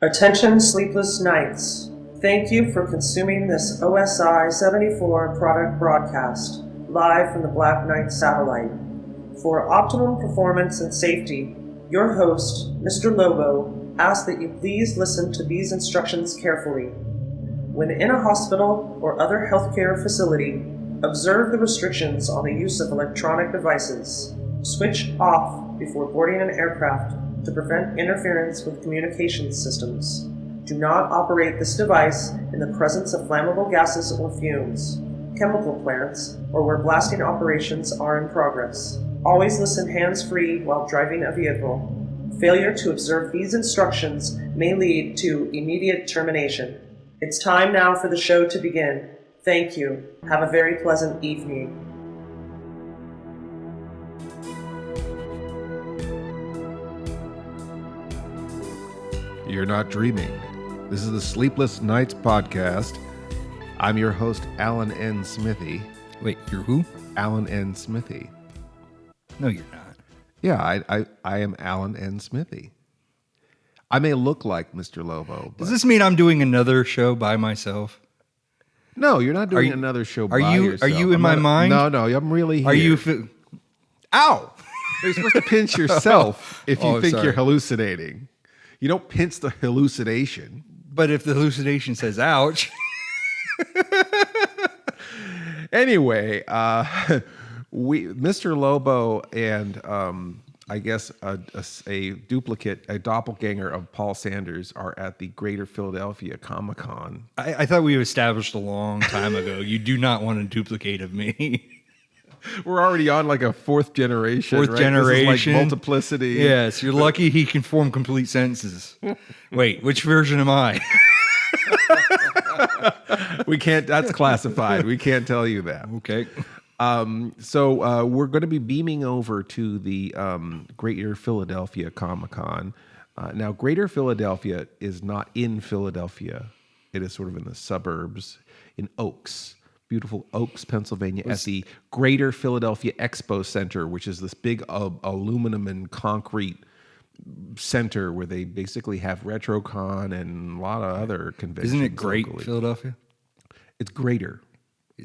Attention Sleepless Knights. Thank you for consuming this OSI 74 product broadcast, live from the Black Knight satellite. For optimum performance and safety, your host, Mr. Lobo, asks that you please listen to these instructions carefully. When in a hospital or other healthcare facility, observe the restrictions on the use of electronic devices. Switch off before boarding an aircraft to prevent interference with communications systems. Do not operate this device in the presence of flammable gases or fumes, chemical plants, or where blasting operations are in progress. Always listen hands-free while driving a vehicle. Failure to observe these instructions may lead to immediate termination. It's time now for the show to begin. Thank you. Have a very pleasant evening. You're not dreaming. This is the Sleepless Knights podcast. I'm your host, Alan N. Smithy. Wait, you're who? Alan N. Smithy. No, you're not. Yeah, I am Alan N. Smithy. I may look like Mr. Lobo. Does this mean I'm doing another show by myself? No, you're not doing another show by yourself. Are you in my mind? No, I'm really here. Are you... Ow! You're supposed to pinch yourself if you think sorry. you're hallucinating. You don't pinch the hallucination. But if the hallucination says ouch... Anyway, Mr. Lobo and I guess a duplicate, a doppelganger of Paul Sanders are at the Greater Philadelphia Comic-Con. I thought we established a long time ago you do not want a duplicate of me. We're already on like a fourth generation. Fourth right? generation. This is like multiplicity. Yes, you're lucky he can form complete sentences. Wait, which version am I? We can't, that's classified. We can't tell you that. Okay. So we're going to be beaming over to the Greater Philadelphia Comic-Con. Now, Greater Philadelphia is not in Philadelphia. It is sort of in the suburbs in Oaks. Beautiful Oaks, Pennsylvania, at the Greater Philadelphia Expo Center, which is this big aluminum and concrete center where they basically have RetroCon and a lot of other conventions. Isn't it great, locally. Philadelphia? It's greater.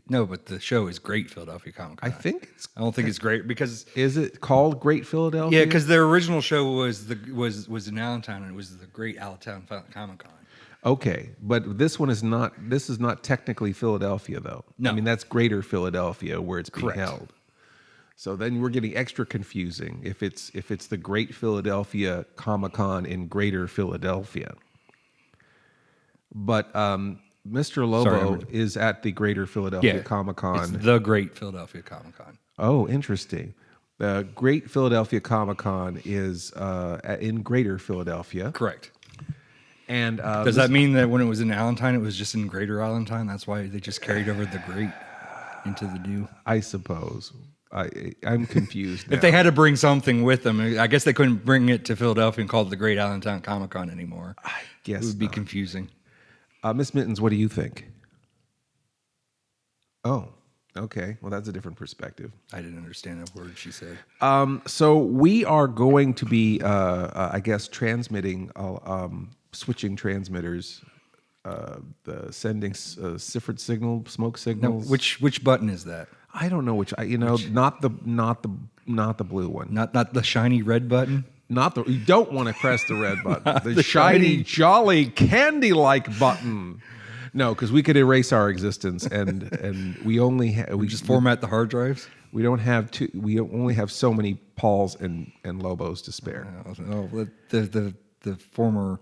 No, but the show is Great Philadelphia Comic Con. I don't think it's great because... Is it called Great Philadelphia? Yeah, because their original show was in Allentown, and it was the Great Allentown Comic Con. Okay, but this one is not. This is not technically Philadelphia, though. No, I mean that's Greater Philadelphia where it's being correct. held. So then we're getting extra confusing if it's the Great Philadelphia Comic-Con in Greater Philadelphia. But Mr. Lobo is at the Greater Philadelphia Comic-Con. It's the Great Philadelphia Comic Con. Oh, interesting. The Great Philadelphia Comic-Con is in Greater Philadelphia. Correct. And does that mean that when it was in Allentown, it was just in Greater Allentown? That's why they just carried over the Great into the New? I suppose. I'm confused now. If they had to bring something with them, I guess they couldn't bring it to Philadelphia and call it the Great Allentown Comic Con anymore. I guess it would be confusing. Miss Mittens, what do you think? Oh, okay. Well, that's a different perspective. I didn't understand a word she said. So we are going to be, I guess, transmitting, switching transmitters, sending Sifford signal, smoke signals. Now, which button is that? I don't know which. Not the blue one. Not the shiny red button. You don't want to press the red button. the shiny, jolly, candy-like button. No, because we could erase our existence, and we only we just format the hard drives. We don't have two. We only have so many Pauls and Lobos to spare. The former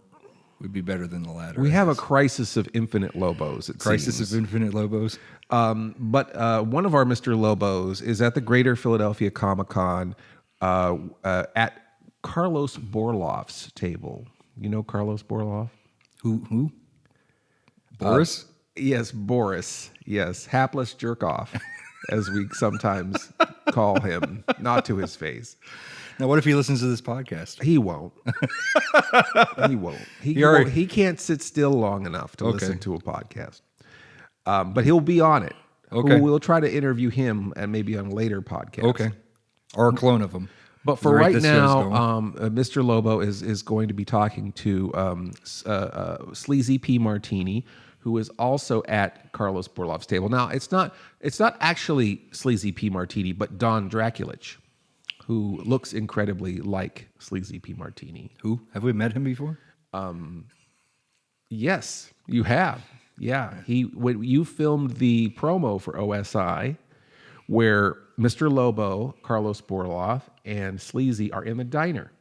would be better than the latter. We have a crisis of infinite Lobos. Crisis of infinite Lobos. But one of our Mr. Lobos is at the Greater Philadelphia Comic-Con at Carlos Borloff's table. You know Carlos Borloff? Who? Boris? Yes, Boris. Yes, hapless jerk-off, as we sometimes call him, not to his face. Now, what if he listens to this podcast? He won't. He won't. He can't sit still long enough to listen to a podcast. But he'll be on it. Okay. We'll try to interview him and maybe on later podcasts. Okay. Or a clone of him. But for Right, right this show's now, going. Mr. Lobo is going to be talking to Sleazy P. Martini, who is also at Carlos Borlov's table. Now, it's not actually Sleazy P. Martini, but Don Drakulich, who looks incredibly like Sleazy P. Martini. Who? Have we met him before? Yes, you have. Yeah, when you filmed the promo for OSI, where Mr. Lobo, Carlos Borlov, and Sleazy are in the diner.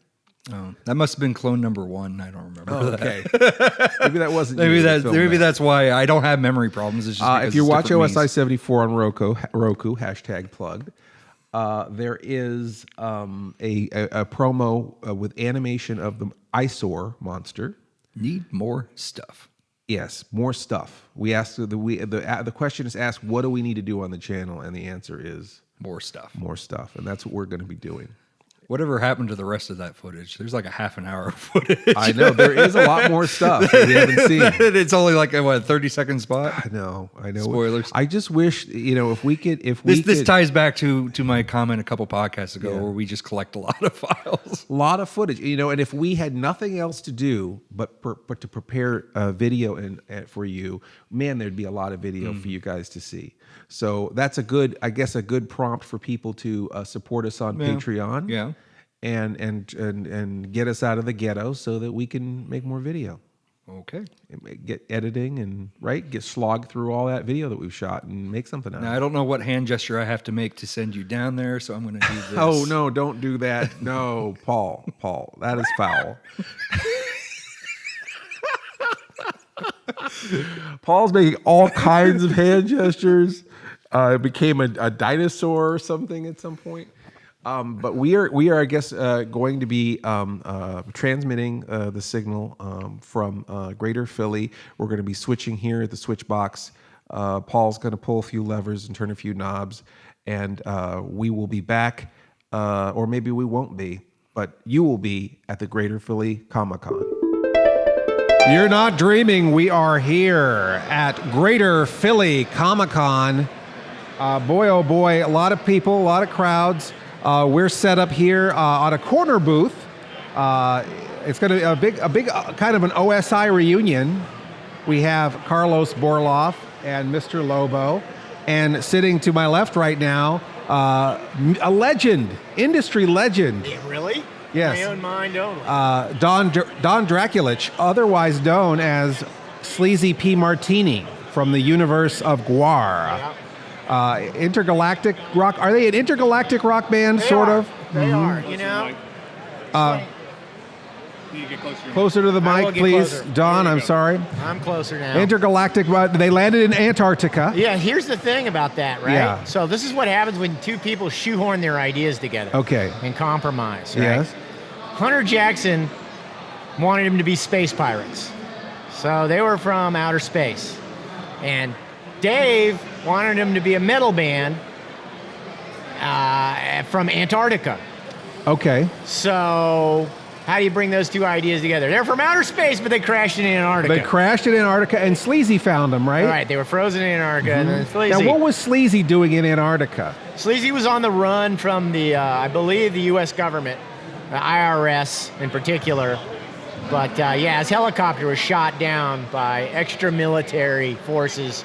Oh, that must have been clone number 1. I don't remember. Okay, maybe that wasn't. Maybe you that that. filmed Maybe that. that's why I don't have memory problems. It's just because If you it's watch different OSI me's. 74 on Roku hashtag plugged, there is a promo with animation of the eyesore monster. Need more stuff. Yes, more stuff. We asked the question is asked, what do we need to do on the channel, and the answer is More stuff. more stuff, and that's what we're going to be doing. Whatever happened to the rest of that footage? There's like a half an hour of footage. I know there is a lot more stuff that we haven't seen. It's only like a 30-second spot. I know. Spoilers. I just wish if we could. This ties back to my comment a couple podcasts ago Yeah. where we just collect a lot of files. A lot of footage, and if we had nothing else to do but to prepare a video for you, man, there'd be a lot of video for you guys to see. So that's a good prompt for people to support us on Patreon. Yeah. And get us out of the ghetto so that we can make more video. Okay. Get editing and get slogged through all that video that we've shot and make something out of it. Now, I don't know what hand gesture I have to make to send you down there, so I'm going to do this. Oh, no, don't do that. No, Paul, that is foul. Paul's making all kinds of hand gestures. It became a dinosaur or something at some point. But we are, I guess, going to be transmitting the signal from Greater Philly. We're going to be switching here at the switch box. Paul's going to pull a few levers and turn a few knobs, and we will be back, or maybe we won't be, but you will be at the Greater Philly Comic-Con. You're not dreaming. We are here at Greater Philly Comic-Con. Boy, oh boy, a lot of people, a lot of crowds. We're set up here on a corner booth. It's going to be a big kind of an OSI reunion. We have Carlos Borlov and Mr. Lobo, and sitting to my left right now, a legend, industry legend. Really? Yes. My own mind only. Don Drakulich, otherwise known as Sleazy P. Martini from the universe of GWAR. Yeah. Intergalactic rock. Are they an intergalactic rock band, sort of? They are, you know. Can you get closer? Closer to the I will mic, get please. closer. Don, I'm sorry. I'm closer now. Intergalactic, they landed in Antarctica. Yeah, here's the thing about that, right? Yeah. So this is what happens when two people shoehorn their ideas together. Okay. And compromise, right? Yes. Hunter Jackson wanted him to be space pirates. So they were from outer space. And Dave wanted him to be a metal band from Antarctica. Okay. So how do you bring those two ideas together? They're from outer space, but they crashed in Antarctica. They crashed in Antarctica, and Sleazy found them, right? Right, they were frozen in Antarctica, and then Sleazy. Now, what was Sleazy doing in Antarctica? Sleazy was on the run from the, I believe, the U.S. government, the IRS in particular. But yeah, his helicopter was shot down by extra-military forces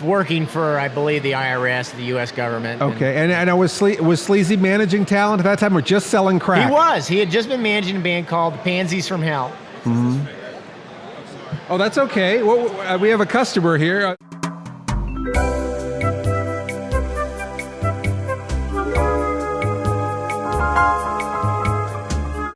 working for, I believe, the IRS, the U.S. government. Okay, and was Sleazy managing talent at that time, or just selling crack? He was. He had just been managing a band called the Pansies from Hell. Mm-hmm. Oh, that's okay. Well, we have a customer here.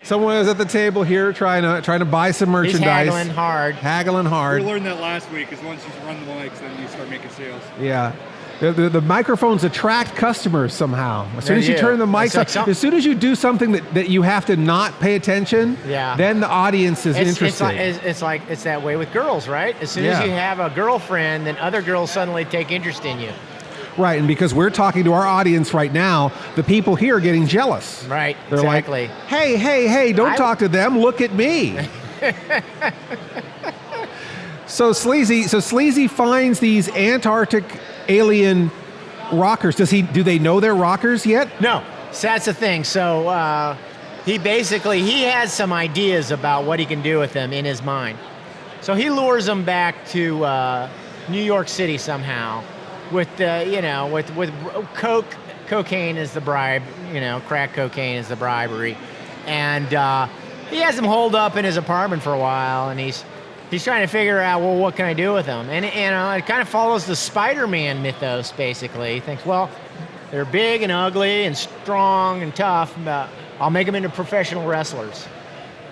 Someone is at the table here trying to buy some merchandise. He's haggling hard. Haggling hard. We learned that last week, is once you run the mics, then you start making sales. Yeah. The microphones attract customers somehow. As soon as you turn the mics up, as soon as you do something that you have to not pay attention, then the audience is interested. It's that way with girls, right? As soon as you have a girlfriend, then other girls suddenly take interest in you. Right, and because we're talking to our audience right now, the people here are getting jealous. Right, They're exactly. like, hey, don't talk to them, look at me. So Sleazy finds these Antarctic alien rockers. Do they know they're rockers yet? No. So that's the thing. So he has some ideas about what he can do with them in his mind. So he lures them back to New York City somehow with with cocaine is the bribe, crack cocaine is the bribery. And he has them holed up in his apartment for a while, and he's trying to figure out, well, what can I do with them? And it kind of follows the Spider-Man mythos, basically. He thinks, well, they're big and ugly and strong and tough, but I'll make them into professional wrestlers.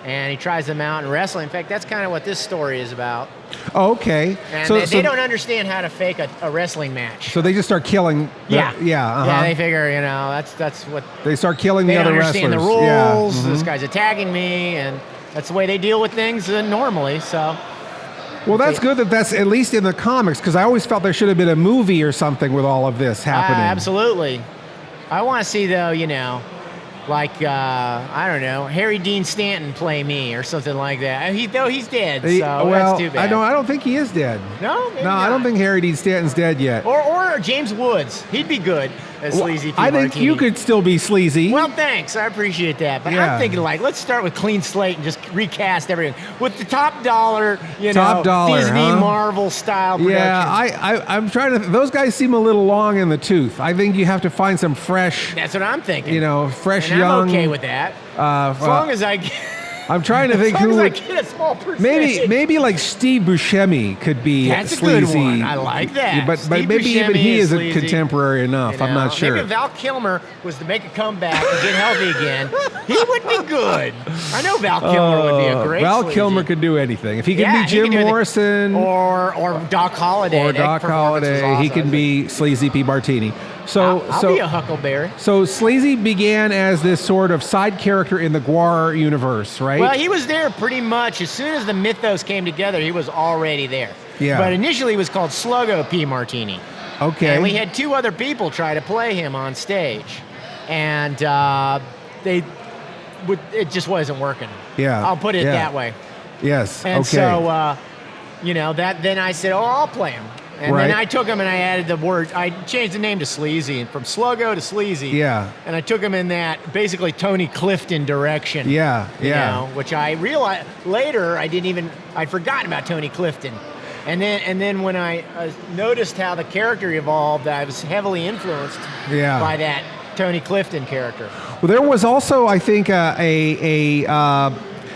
And he tries them out in wrestling. In fact, that's kind of what this story is about. Oh, okay. And they don't understand how to fake a wrestling match. So they just start killing. Yeah, uh-huh. They figure, that's what they start killing they the other don't wrestlers. understand the rules. Yeah. Mm-hmm. This guy's attacking me, and that's the way they deal with things normally. So. Well, that's good that's at least in the comics, because I always felt there should have been a movie or something with all of this happening. Absolutely. I want to see, though, like, I don't know, Harry Dean Stanton play me or something like that. He's dead, so that's too bad. I don't think he is dead. No? Maybe I don't think Harry Dean Stanton's dead yet. Or James Woods. He'd be good as Sleazy P. I think Martini. you could still be Sleazy. Well, thanks. I appreciate that. But Yeah. I'm thinking, let's start with clean slate and just recast everything. With the top dollar, Disney Marvel style production. Yeah, I'm trying to. Those guys seem a little long in the tooth. I think you have to find some fresh. That's what I'm thinking. Fresh and young. I'm okay with that. As long as I get. I'm trying to think as long who as would. I get a small percentage. Maybe like Steve Buscemi could be That's Sleazy. a good one. I like that. But Steve maybe even Buscemi he is isn't Sleazy. contemporary enough. I'm not sure. Maybe if Val Kilmer was to make a comeback and get healthy again, he would be good. I know Val Kilmer would be a great Val Sleazy. Kilmer could do anything. If he could be he Jim could do Morrison or Doc Holliday. or that Doc performance was Holliday, he awesome. can be Sleazy P. Martini. So I'll be a Huckleberry. So Sleazy began as this sort of side character in the GWAR universe, right? Well, he was there pretty much. As soon as the mythos came together, he was already there. Yeah. But initially, he was called Sluggo P. Martini. Okay. And we had two other people try to play him on stage. And it just wasn't working. Yeah. I'll put it that way. Yes. And okay. so, then I said, I'll play him. And Right. then I took him and I added the word, I changed the name to Sleazy, and from Sluggo to Sleazy. Yeah. And I took him in that basically Tony Clifton direction. Yeah. Which I realized later I'd forgotten about Tony Clifton. And then when I noticed how the character evolved, I was heavily influenced by that Tony Clifton character. Well, there was also, I think,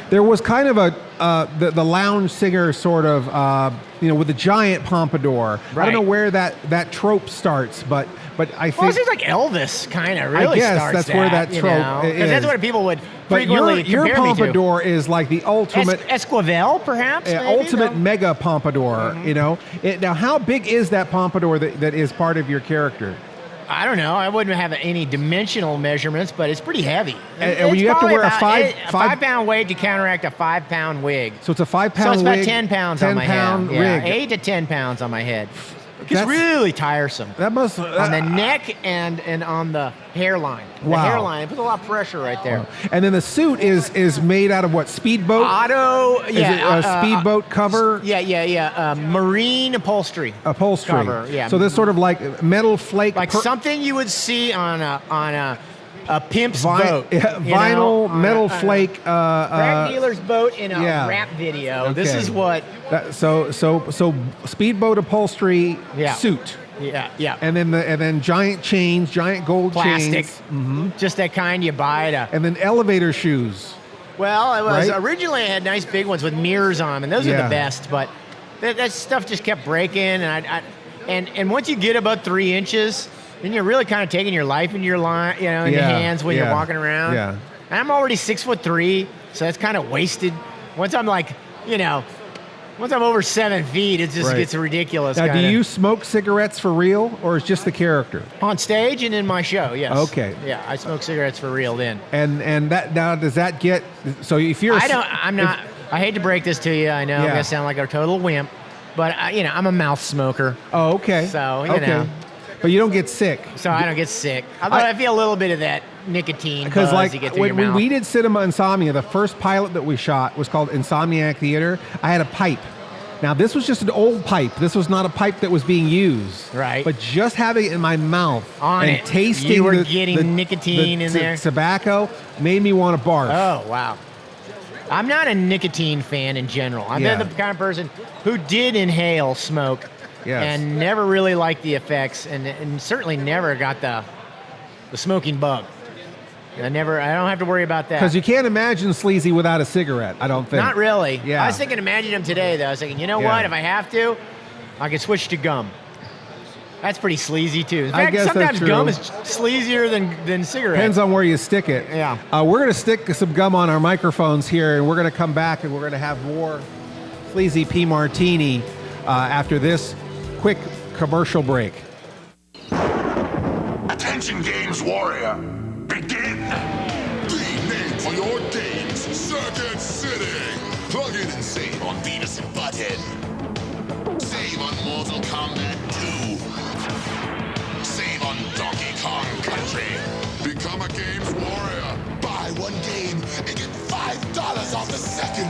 there was kind of the lounge singer sort of, with the giant pompadour. Right. I don't know where that trope starts, but I think. Well, it seems like Elvis kind of really I guess starts that's where that trope is. Because that's what people would But frequently your compare me to. pompadour is like the ultimate. Esquivel, perhaps? Maybe? Ultimate No? mega pompadour, Now, how big is that pompadour that is part of your character? I don't know. I wouldn't have any dimensional measurements, but it's pretty heavy. And you have to wear a 5-pound weight to counteract a 5-pound wig. So it's a 5-pound So it's about wig, 10 pounds on my 10-pound head. rig. 8 to 10 pounds on my head. It's That's- really tiresome. That must On the neck and on the hairline. The Wow. hairline, it puts a lot of pressure right there. And then the suit is made out of what? Speedboat? Is it a speedboat cover? Marine upholstery. Upholstery. Cover, yeah. So this sort of like metal flake. Like something you would see on a pimp's boat. Vinyl, metal flake. Crack dealer's boat in a yeah. rap video. This Okay. is what. So speedboat upholstery suit. Yeah. And then giant chains, giant gold Plastic. chains. Just that kind you buy at a. And then elevator shoes. Well, it was Right? originally I had nice big ones with mirrors on them, and those are Yeah. the best. But that stuff just kept breaking, and once you get about 3 inches, then you're really kind of taking your life in your your hands when you're walking around. Yeah. And I'm already 6'3", so that's kind of wasted. Once I'm once I'm over 7 feet, it just Right. gets ridiculous. Now, do kinda. you smoke cigarettes for real, or is just the character? On stage and in my show? Yes. Okay. Yeah, I smoke cigarettes for real then. And that now does that get so if you're I'm not. I hate to break this to you. I know I'm Yeah. gonna sound like a total wimp, but I'm a mouth smoker, Oh, okay. So, you know. But you don't get sick. so I don't get sick. Although I feel a little bit of that nicotine Because buzz you get through your when mouth. we did Cinema Insomnia, the first pilot that we shot was called Insomniac Theater. I had a pipe Now, this was just an old pipe. This was not a pipe that was being used. Right. But just having it in my mouth On and it. tasting You were the getting nicotine in there. tobacco made me want to barf. Oh, wow. I'm not a nicotine fan in general. I'm Yeah. the kind of person who did inhale smoke Yes. and never really liked the effects and certainly never got the smoking bug. I don't have to worry about that. Because you can't imagine Sleazy without a cigarette, I don't think. Not really. Yeah. I was thinking, imagine him today, though. I was thinking, you know Yeah. what? If I have to, I could switch to gum. That's pretty sleazy, too. In I fact, guess that's sometimes true. gum is sleazier than cigarettes. Depends on where you stick it. Yeah. We're going to stick some gum on our microphones here, and we're going to come back and we're going to have more Sleazy P Martini after this quick commercial break. Attention Games Warrior, begin! The name for your games, Circuit City. Plug in and save on Beavis and Butthead. Save on Mortal Kombat 2. Save on Donkey Kong Country. Become a Games Warrior. Buy one game and get $5 off the second.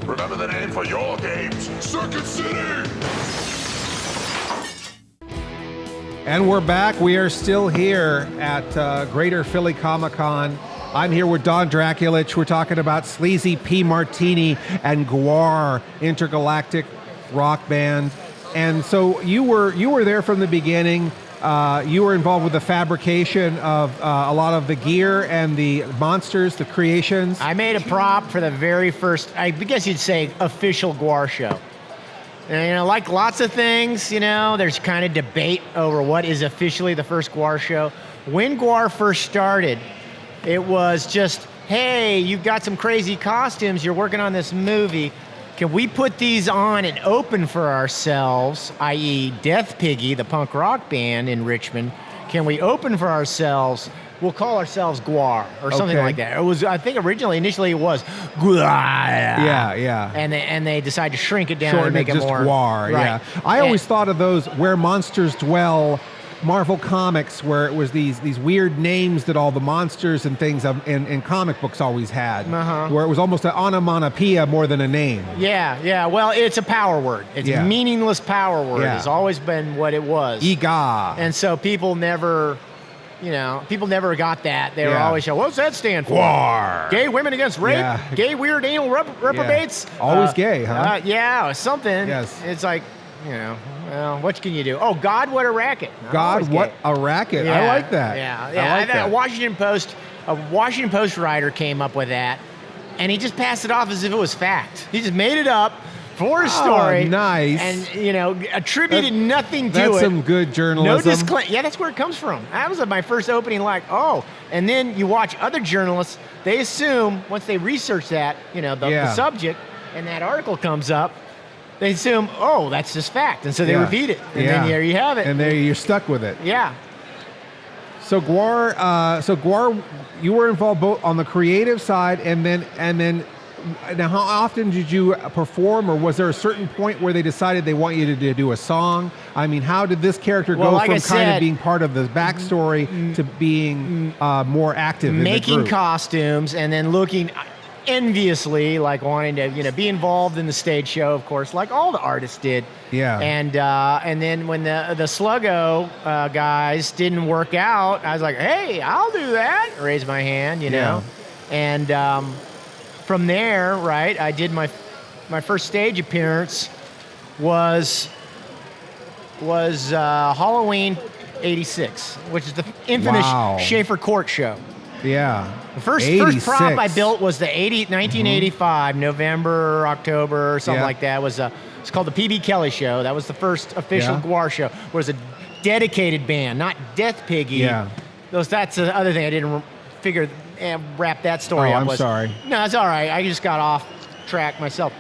Remember the name for your games, Circuit City! And we're back. We are still here at Greater Philly Comic-Con. I'm here with Don Drakulich. We're talking about Sleazy P Martini and GWAR, intergalactic rock band. And so you were there from the beginning. You were involved with the fabrication of a lot of the gear and the monsters, the creations. I made a prop for the very first, I guess you'd say, official GWAR show. And, like lots of things, there's kind of debate over what is officially the first GWAR show. When GWAR first started, it was just, hey, you've got some crazy costumes, you're working on this movie. Can we put these on and open for ourselves, i.e. Death Piggy, the punk rock band in Richmond? Can we open for ourselves? We'll call ourselves GWAR or something Okay. like that. It was, I think initially it was GWAR. Yeah. And they decided to shrink it down Shorten and make it just more GWAR, right. yeah. I And- always thought of those Where Monsters Dwell Marvel Comics, where it was these weird names that all the monsters and things in comic books always had, where it was almost an onomatopoeia more than a name. Yeah. Well, it's a power word. It's Yeah. a meaningless power word. Yeah. It's always been what it was. Ega. And so people never got that. They were Yeah. always, what's that stand for? GWAR. Gay women against rape? Yeah. Gay weird anal reprobates? Always gay, huh? Yeah, something. Yes. It's like, well, what can you do? Oh, God, what a racket. God, Always what gay. a racket. I Yeah, like that. Yeah. I like that. A Washington Post writer came up with that, and he just passed it off as if it was fact. He just made it up for his story. Nice. And, attributed nothing to That's it. some good No journalism. disclaimer. Yeah, that's where it comes from. That was my first opening, and then you watch other journalists, they assume, once they research that, the subject, and that article comes up, they assume, oh, that's just fact. And so they repeat it. And then there you have it. And there you're stuck with it. Yeah. So GWAR, you were involved both on the creative side and then now how often did you perform, or was there a certain point where they decided they want you to do a song? I mean, how did this character Well, go like from I kind of said, being part of the backstory to being more active in the Making group? costumes and then looking enviously, like wanting to be involved in the stage show, of course, like all the artists did. Yeah. And then when the Sluggo guys didn't work out, I was like, hey, I'll do that. Raise my hand, Yeah. And from there, right, I did my first stage appearance was Halloween '86, which is the infamous Wow. Schaefer Court show. Yeah. The first 86. prop I built was the 1985, November, October, something Yeah. like that. It's called the PB Kelly Show. That was the first official Yeah. GWAR show. Where it was a dedicated band, not Death Piggy. Yeah. That's the other thing I didn't wrap that story Oh, up. I'm sorry. No, it's all right. I just got off track myself.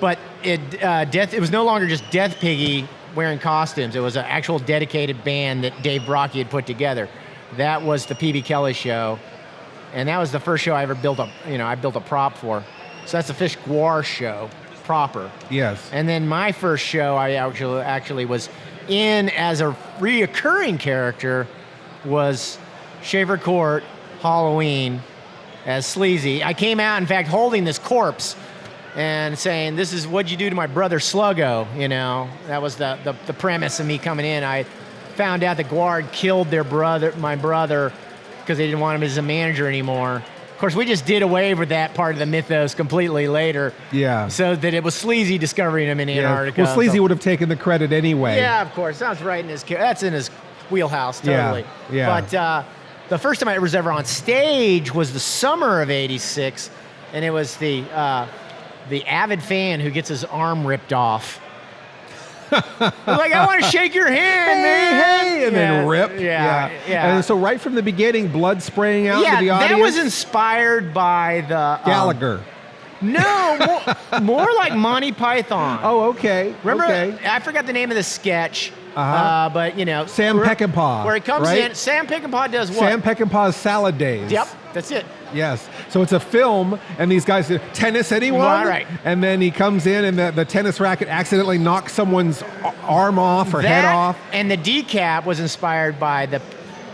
But it was no longer just Death Piggy wearing costumes. It was an actual dedicated band that Dave Brocky had put together. That was the PB Kelly Show. And that was the first show I ever built I built a prop for. So that's the Fish GWAR show proper. Yes. And then my first show I actually was in as a reoccurring character was Schaefer Court Halloween as Sleazy. I came out, in fact, holding this corpse. and saying, "This is what'd you do to my brother Sluggo?" You know, that was the premise of me coming in. I found out that GWAR had killed my brother, because they didn't want him as a manager anymore. Of course, we just did away with that part of the mythos completely later. Yeah. So that it was Sleazy discovering him in Antarctica. Well, Sleazy would have taken the credit anyway. Yeah, of course. That's right in his. That's in his wheelhouse, totally. Yeah. But the first time I was ever on stage was the summer of '86, and it was the avid fan who gets his arm ripped off. I was like, I want to shake your hand, man. Hey, and then rip. Yeah. And so right from the beginning, blood spraying out into the audience. That was inspired by the Gallagher. No, more like Monty Python. Oh, okay. Remember, okay. I forgot the name of the sketch, but you know, Sam Peckinpah. where he comes right? in. Sam Peckinpah does what? Sam Peckinpah's Salad Days. Yep, that's it. Yes. So it's a film, and these guys do tennis anyone? Right. And then he comes in, and the tennis racket accidentally knocks someone's arm off or head off. And the decap was inspired by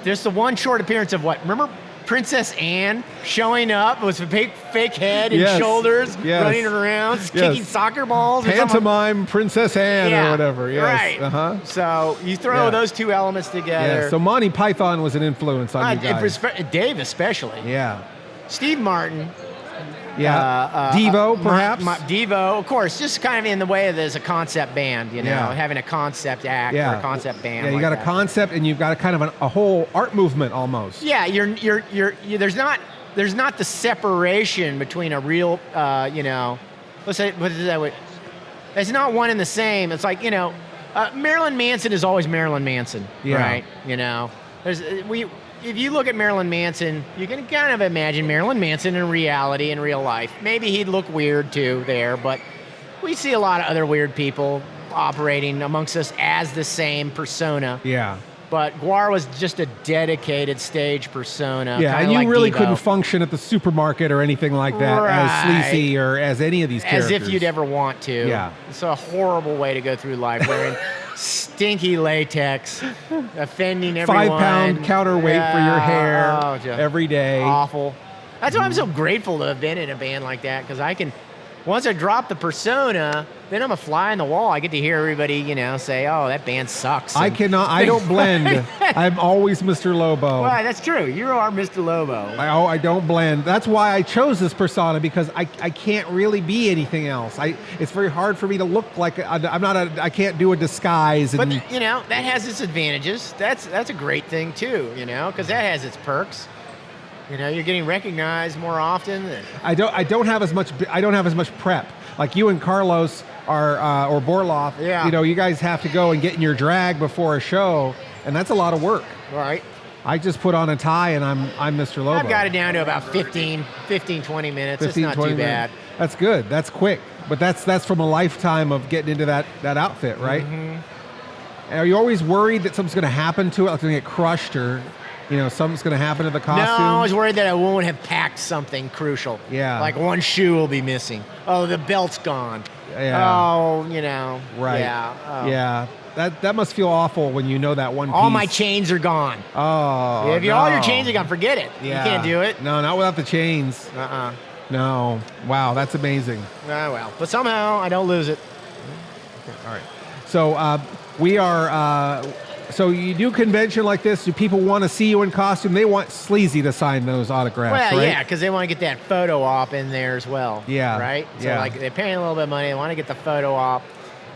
there's the one short appearance of what? Remember Princess Anne showing up with a fake head and shoulders, running around, kicking soccer balls? Pantomime Princess Anne or whatever. Yes. Right. Uh-huh. So you throw those two elements together. Yeah. So Monty Python was an influence on you guys. Dave especially. Yeah. Steve Martin. Yeah. Devo, perhaps? Devo, of course, just kind of in the way of there's a concept band, you know, having a concept act or a concept band. Yeah, you got a concept, and you've got a kind of a whole art movement almost. Yeah, there's not the separation between a real, you know, let's say, what is that? It's not one and the same. It's like, you know, Marilyn Manson is always Marilyn Manson, right? You know, if you look at Marilyn Manson, you can kind of imagine Marilyn Manson in reality, in real life. Maybe he'd look weird too there, but we see a lot of other weird people operating amongst us as the same persona. Yeah. But GWAR was just a dedicated stage persona. Yeah, and you like really Devo. couldn't function at the supermarket or anything like that as Sleazy or as any of these characters. As if you'd ever want to. Yeah. It's a horrible way to go through life, wearing stinky latex, offending everyone. 5-pound counterweight for your hair every day. Awful. That's why I'm so grateful to have been in a band like that, because I can, once I drop the persona, then I'm a fly on the wall. I get to hear everybody, you know, say, "Oh, that band sucks." I don't blend. I'm always Mr. Lobo. Well, that's true. You are Mr. Lobo. I don't blend. That's why I chose this persona, because I can't really be anything else. It's very hard for me to look like I can't do a disguise. But you know, that has its advantages. That's a great thing too, you know, because that has its perks. You know, you're getting recognized more often. I don't have as much prep. Like you and Carlos are or Borloff. Yeah. You know, you guys have to go and get in your drag before a show, and that's a lot of work. Right. I just put on a tie and I'm Mr. Lobo. I've got it down to about 15, 20 minutes. It's not too bad. That's good. That's quick. But that's from a lifetime of getting into that outfit, right? Mm-hmm. Are you always worried that something's going to happen to it, like it's going to get crushed, or you know, something's going to happen to the costume? No, I was worried that I won't have packed something crucial. Yeah. Like one shoe will be missing. Oh, the belt's gone. Yeah. Oh, you know. Right. Yeah. Oh. Yeah. That must feel awful when you know that one piece. All my chains are gone. Oh, if all your chains are gone, forget it. Yeah. You can't do it. No, not without the chains. No. Wow, that's amazing. Well. But somehow I don't lose it. Okay. All right. So we are... So you do a convention like this, do people want to see you in costume? They want Sleazy to sign those autographs, well, right? yeah, because they want to get that photo op in there as well. Yeah. Right? So yeah. like they're paying a little bit of money, they want to get the photo op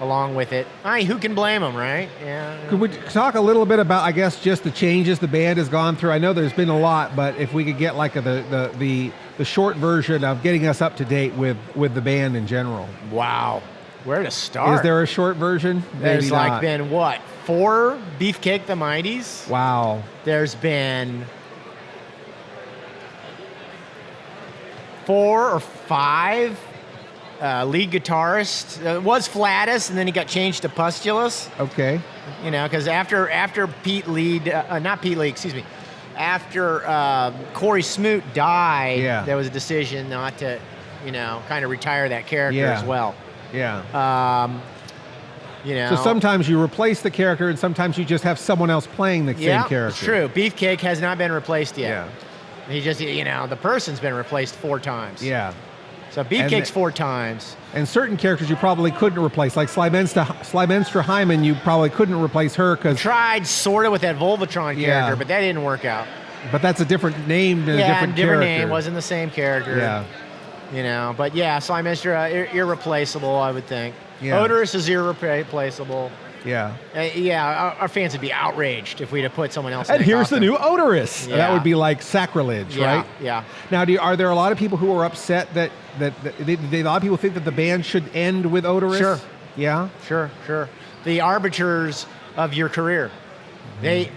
along with it. Who can blame them, right? Yeah. Could we talk a little bit about, I guess, just the changes the band has gone through? I know there's been a lot, but if we could get like the short version of getting us up to date with the band in general. Wow. Where to start? Is there a short version? There's Maybe like not. been what? 4 Beefcake the Mighties? Wow. There's been 4 or 5 lead guitarists. It was Flatus, and then he got changed to Pustulus. Okay. You know, because after Pete Lead, not Pete Lead, excuse me, after Corey Smoot died, there was a decision not to, you know, kind of retire that character as well. Yeah. You know. So sometimes you replace the character, and sometimes you just have someone else playing the same character. It's true. Beefcake has not been replaced yet. Yeah. He just, you know, the person's been replaced 4 times. Yeah. So Beefcake's 4 times. And certain characters you probably couldn't replace, like Slymenstra Hyman, you probably couldn't replace her because... Tried sort of with that Volvatron character, but that didn't work out. But that's a different name and a different character. Name, wasn't the same character. Yeah. You know, but yeah, Slymenstra, irreplaceable, I would think. Yeah. Odorous is irreplaceable. Yeah. Our fans would be outraged if we'd have put someone else in And here's the new Odorous. Yeah. That would be like sacrilege, right? Yeah. Now, are there a lot of people who are upset that a lot of people think that the band should end with Odorous? Sure. Yeah? Sure. The arbiters of your career. They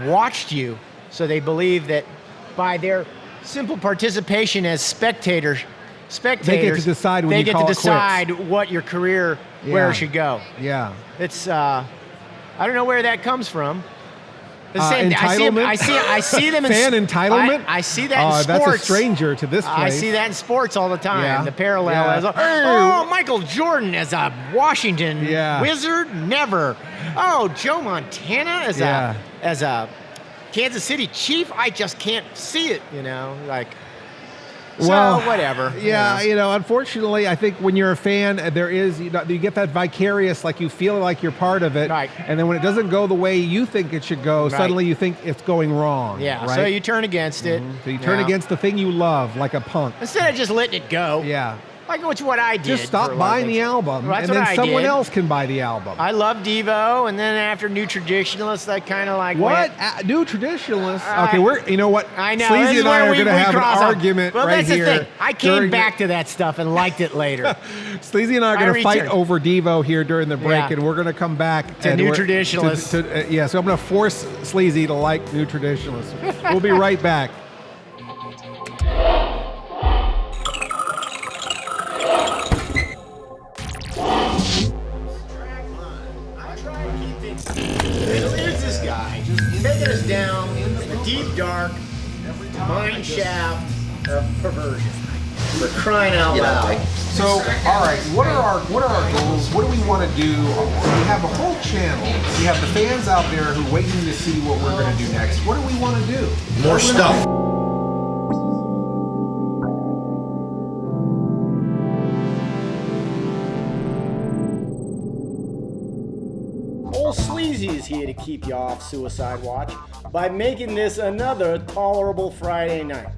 watched you, so they believe that by their simple participation as spectators, they get to decide when you call it quits. What your career where it should go. Yeah. It's I don't know where that comes from. Entitlement? I see them in fan entitlement. I see that in sports. That's a stranger to this place. I see that in sports all the time. Yeah. The parallel as Michael Jordan as a Washington Wizard, never. Oh, Joe Montana as a Kansas City Chief, I just can't see it. Whatever. Yeah, unfortunately, I think when you're a fan, there is you get that vicarious, like you feel like you're part of it, right? And then when it doesn't go the way you think it should go, suddenly you think it's going wrong. Yeah, right? So you turn against it. So you turn against the thing you love, like a punk. Instead of just letting it go. Yeah. Like it's what I did. Just stop buying the album, and then someone else can buy the album. I love Devo, and then after New Traditionalists, I kind of like what? New Traditionalists? Okay, you know what? I know. Sleazy and I are going to have an argument well, right here. That's the thing. I came back to that stuff and liked it later. Sleazy and I are going to fight over Devo here during the break, and we're going to come back to New Traditionalists. So I'm going to force Sleazy to like New Traditionalists. We'll be right back. Taking us down in the deep dark mine shaft of perversion. We're crying out loud. So, all right, what are our goals? What do we want to do? We have a whole channel. We have the fans out there who are waiting to see what we're going to do next. What do we want to do? More stuff. Old Sleazy is here to keep you off suicide watch by making this another tolerable Friday night.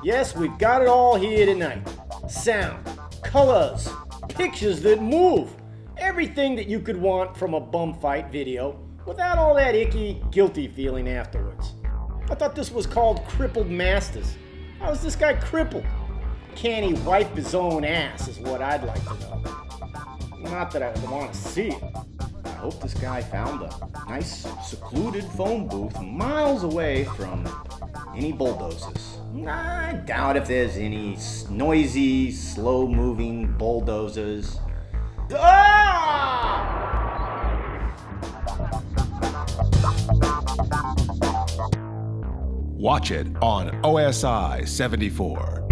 Yes, we've got it all here tonight. Sound, colors, pictures that move. Everything that you could want from a bum fight video without all that icky, guilty feeling afterwards. I thought this was called Crippled Masters. How is this guy crippled? Can he wipe his own ass is what I'd like to know. Not that I would want to see it. I hope this guy found a nice, secluded phone booth miles away from any bulldozers. I doubt if there's any noisy, slow-moving bulldozers. Ah! Watch it on OSI 74.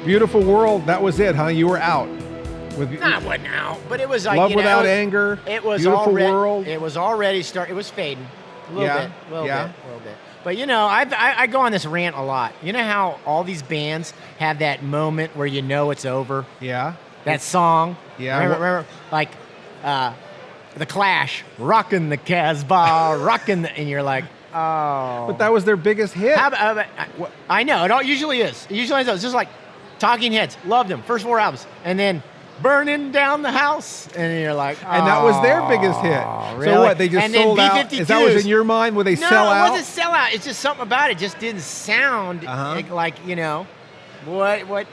Beautiful World, that was it, huh? You were out. I wasn't out, but it was like Love Without Anger. It was Beautiful already, World. It was already it was fading a little bit. But I go on this rant a lot. You know how all these bands have that moment where you know it's over? Yeah. That song. Yeah. Remember like The Clash, rockin' the Casbah, and you're like, oh. But that was their biggest hit. I know, it usually is. It usually is. It's just like Talking Heads, loved them, first 4 albums, and then Burning Down the House, and you're like, oh. And that was their biggest hit. Really? So what, they just sold out? Is that was in your mind, where they sell out? No, it wasn't sell out. It's just something about it just didn't sound like what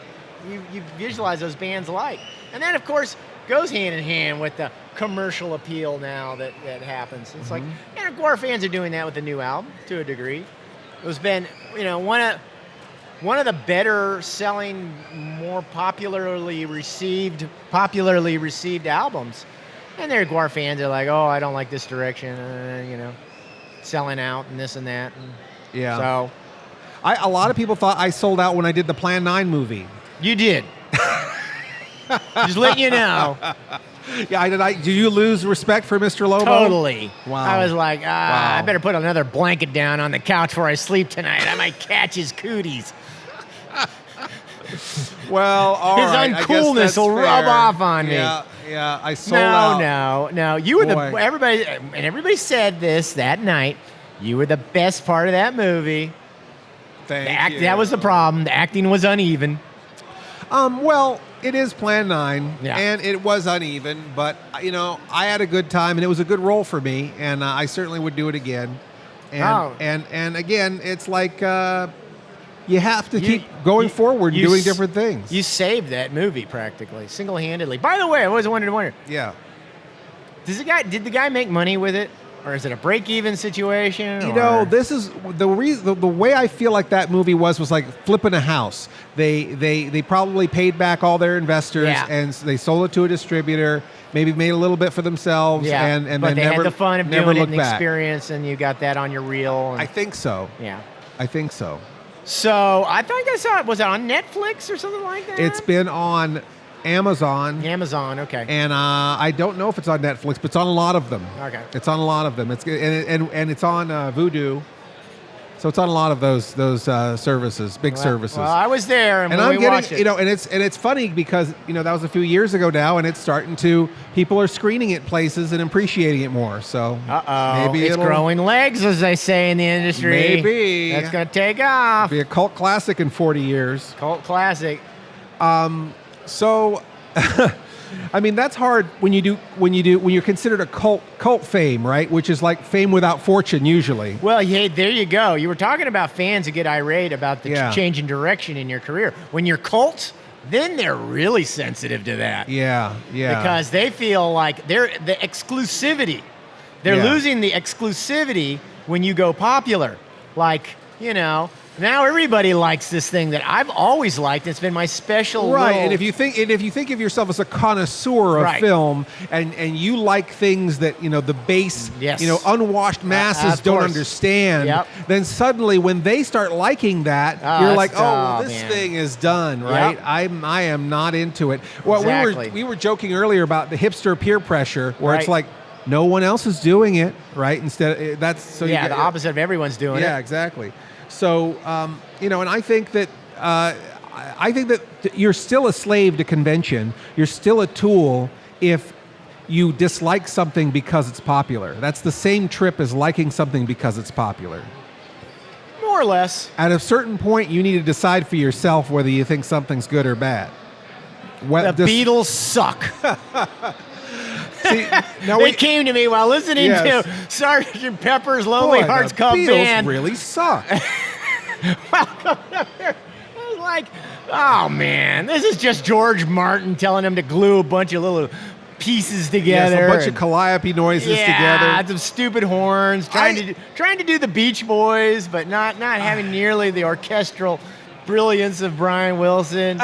you visualize those bands like. And then, of course, goes hand in hand with the commercial appeal now that happens. It's like, GWAR fans are doing that with the new album to a degree. It's been, one of the better selling, more popularly received albums. And their GWAR fans are like, oh, I don't like this direction, selling out and this and that. Yeah. So, a lot of people thought I sold out when I did the Plan 9 movie. You did. Just letting you know. Yeah, did you lose respect for Mr. Lobo? Totally. Wow. I was like, I better put another blanket down on the couch before I sleep tonight. I might catch his cooties. Well, all His right. I guess uncoolness that's will rub fair. off on me. Yeah. I sold out. No. You were Boy. everybody said this that night. You were the best part of that movie. Thank you. That was the problem. The acting was uneven. Well, it is Plan 9, Yeah. and it was uneven, but, I had a good time, and it was a good role for me, and I certainly would do it again. And again, it's like you have to keep going forward and doing different things. You saved that movie practically, single-handedly. By the way, I always wanted to wonder, Yeah. did the guy make money with it? Or is it a break-even situation? This is the reason. The way I feel like that movie was like flipping a house. They probably paid back all their investors and they sold it to a distributor. Maybe made a little bit for themselves. And but then they never had the fun of never doing it looked and back. experience, and you got that on your reel. And, I think so. Yeah. I think so. So I think I saw it. Was it on Netflix or something like that? It's been on Amazon. Amazon, okay. And I don't know if it's on Netflix, but it's on a lot of them. Okay. It's on a lot of them. It's and it's on Vudu. So it's on a lot of those services, big services. Well, I was there, and I'm we watched getting, it. and it's funny because that was a few years ago now, and it's starting to people are screening it places and appreciating it more. So maybe it's growing legs, as they say in the industry. Maybe that's gonna take off. Be a cult classic in 40 years. Cult classic. So, I mean, that's hard when you're considered a cult fame, right? Which is like fame without fortune usually. Well, yeah, there you go. You were talking about fans who get irate about the change in direction in your career. When you're cult, then they're really sensitive to that. Yeah. Because they feel like the exclusivity. They're losing the exclusivity when you go popular. Like, now everybody likes this thing that I've always liked. It's been my special right. little... And if you think of yourself as a connoisseur of film, and you like things that the base, unwashed masses don't understand, then suddenly when they start liking that, you're like, this thing is done, right? Yep. I am not into it. Well, exactly. we were joking earlier about the hipster peer pressure, where it's like no one else is doing it, right? Instead, that's so the opposite of everyone's doing it. Yeah, exactly. So, and I think that you're still a slave to convention. You're still a tool if you dislike something because it's popular. That's the same trip as liking something because it's popular. More or less. At a certain point, you need to decide for yourself whether you think something's good or bad. The Beatles suck. See, they came to me while listening to Sgt. Pepper's Lonely Hearts Club Band. The Beatles really suck. I was like, oh man, this is just George Martin telling them to glue a bunch of little pieces together. Yes, a bunch of calliope noises together. Some stupid horns, trying to do the Beach Boys, but not having nearly the orchestral brilliance of Brian Wilson.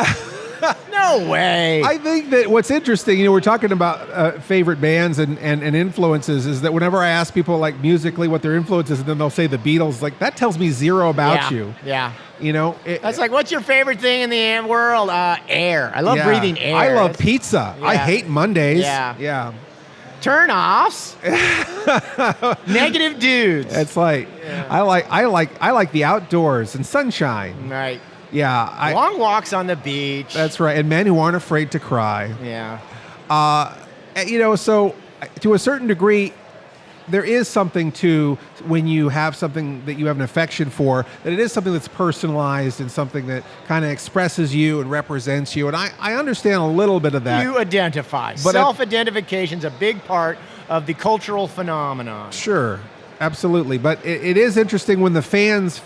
No way. I think that what's interesting, we're talking about favorite bands and influences, is that whenever I ask people like musically what their influences, and then they'll say the Beatles, like that tells me zero about you. Yeah. That's like, what's your favorite thing in the world? Air. I love breathing air. I love pizza. I hate Mondays. Yeah. Turn-offs. Negative dudes. It's like I like the outdoors and sunshine. Right. Yeah, long walks on the beach. That's right, and men who aren't afraid to cry. Yeah. So to a certain degree, there is something to when you have something that you have an affection for, that it is something that's personalized and something that kind of expresses you and represents you. And I understand a little bit of that. You identify. But self-identification is a big part of the cultural phenomenon. Sure, absolutely. But it is interesting when the fans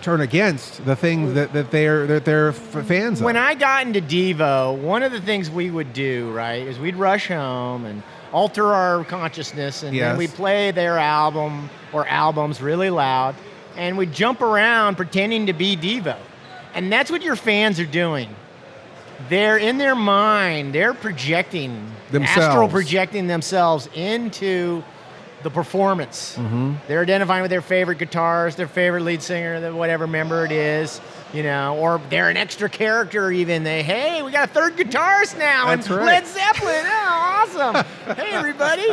turn against the thing that they're fans of. When I got into Devo, one of the things we would do, right, is we'd rush home and alter our consciousness, and then we'd play their album or albums really loud, and we'd jump around pretending to be Devo. And that's what your fans are doing. They're in their mind, they're projecting, astral projecting themselves into the performance. Mm-hmm. They're identifying with their favorite guitarist, their favorite lead singer, whatever member it is, or they're an extra character even. Hey, we got a third guitarist now, That's and right. Led Zeppelin, awesome. Hey, everybody,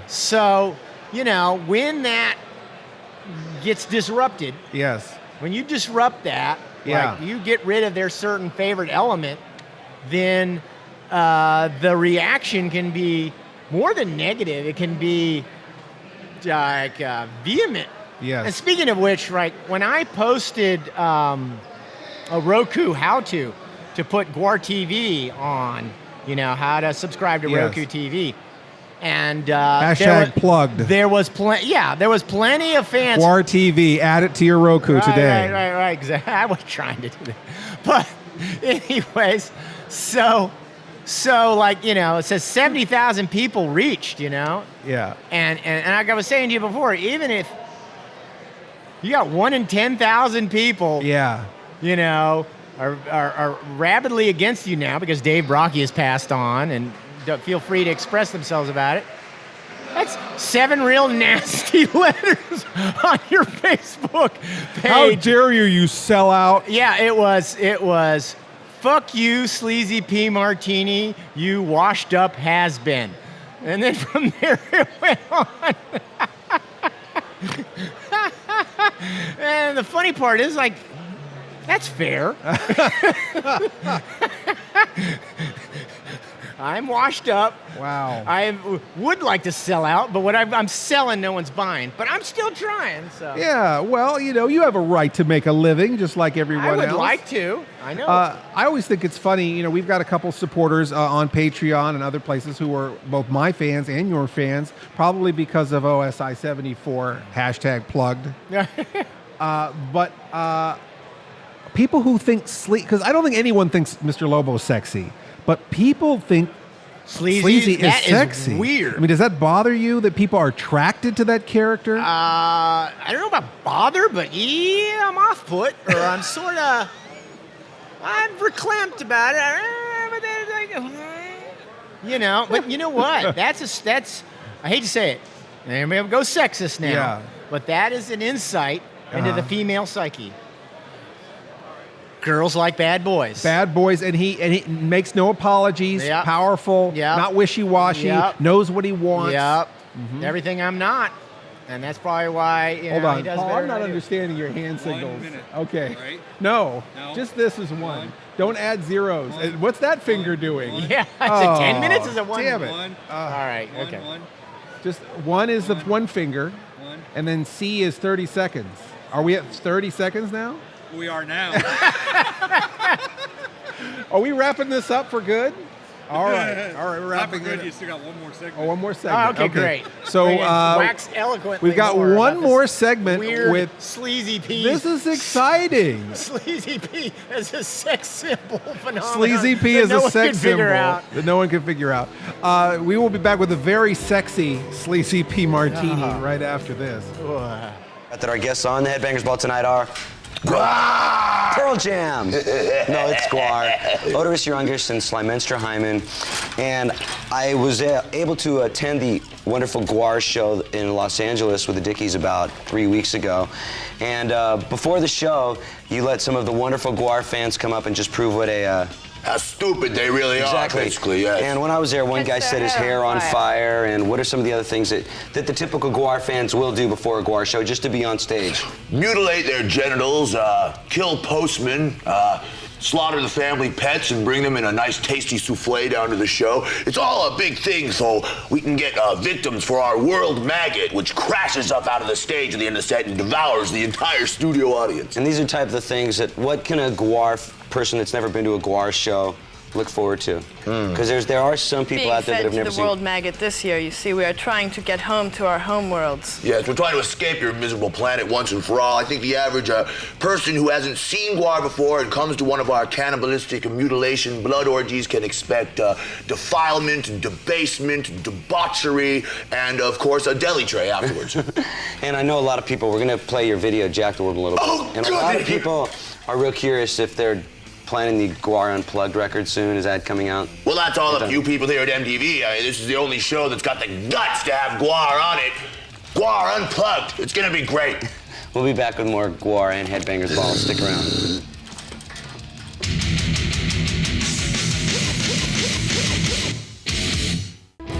so when that gets disrupted, when you disrupt that, Yeah. like you get rid of their certain favorite element, then the reaction can be more than negative. It can be like vehement. Yes. And speaking of which, right, when I posted a Roku how-to to put GWAR TV on, you know, how to subscribe to Yes. Roku TV, and Hashtag plugged. There was plenty of fans. GWAR TV, add it to your Roku today. Right. Exactly. I was trying to do that, but anyways, so like, you know, it says 70,000 people reached, you know, Yeah. and like I was saying to you before, even if you got 1 in 10,000 people, Yeah. you know, are rabidly against you now because Dave Brocky has passed on, and don't feel free to express themselves about it. That's 7 real nasty letters on your Facebook page. How dare you sell out? Yeah, it was. Fuck you, Sleazy P. Martini, you washed up has-been. And then from there it went on. And the funny part is, like, that's fair. I'm washed up. Wow. I would like to sell out, but what I'm selling, no one's buying. But I'm still trying. So Yeah, well, you know, you have a right to make a living just like everyone I would else. like to. I know. I always think it's funny, you know, we've got a couple supporters on Patreon and other places who are both my fans and your fans, probably because of OSI 74, hashtag plugged. But people who think because I don't think anyone thinks Mr. Lobo is sexy, but people think Sleazy is that sexy. Is weird. I mean, does that bother you that people are attracted to that character? I don't know about bother, but yeah, I'm off put, or I'm verklempt about it. You know, but you know what? That's I hate to say it. And maybe go sexist now. Yeah. But that is an insight into the female psyche. Girls like bad boys. Bad boys, and he makes no apologies. Yep. Powerful, Yep. not wishy-washy. Yep. Knows what he wants. Yep. Everything I'm not. And that's probably why, you Hold know, on, he does Paul, better I'm not than I do. understanding your hand signals. minute. Okay. Right? No, No? just this is one. One. Don't add zeros. And what's that finger doing? Yeah, is it 10 minutes? Is it one? Damn it. One. All right, One, okay. one, Just one is the one finger, one. and then C is 30 seconds. Are we at 30 seconds now? We are now. Are we wrapping this up for good? All right, we're Not for wrapping good. it. You still got one more segment. Oh, one more segment. Oh, okay, great. So We can wax eloquently we've got more one about more this segment weird with. Sleazy P. This is exciting. Sleazy P as a sex symbol phenomenon. Sleazy P that is no a one sex can figure symbol out. that no one can figure out. We will be back with a very sexy Sleazy P Martini right after this. That our guests on the Headbangers Ball tonight are GWAR! Pearl Jam! No, it's GWAR. Odorous Youngest and Slymenster Hyman. And I was able to attend the wonderful GWAR show in Los Angeles with the Dickies about 3 weeks ago. And before the show, you let some of the wonderful GWAR fans come up and just prove what How stupid they really exactly. are, basically, yes. And when I was there, one guy set his hair on fire. And what are some of the other things that the typical GWAR fans will do before a GWAR show just to be on stage? Mutilate their genitals, kill postmen, slaughter the family pets and bring them in a nice tasty souffle down to the show. It's all a big thing so we can get victims for our world maggot, which crashes up out of the stage at the end of the set and devours the entire studio audience. And these are type of the things that what can a GWAR person that's never been to a GWAR show look forward to? Because there are some people Being out there that fed have to never the seen. world maggot this year, you see, we are trying to get home to our home worlds. Yes, we're trying to escape your miserable planet once and for all. I think the average person who hasn't seen GWAR before and comes to one of our cannibalistic and mutilation blood orgies can expect defilement, debasement, debauchery, and, of course, a deli tray afterwards. And I know a lot of people, we're going to play your video, Jack the World, a little bit. Oh, and a good. lot of people are real curious if they're planning the GWAR Unplugged record soon. Is that coming out? Well, that's all of you people here at MTV. This is the only show that's got the guts to have GWAR on it. GWAR Unplugged. It's going to be great. We'll be back with more GWAR and Headbangers Ball. Stick around.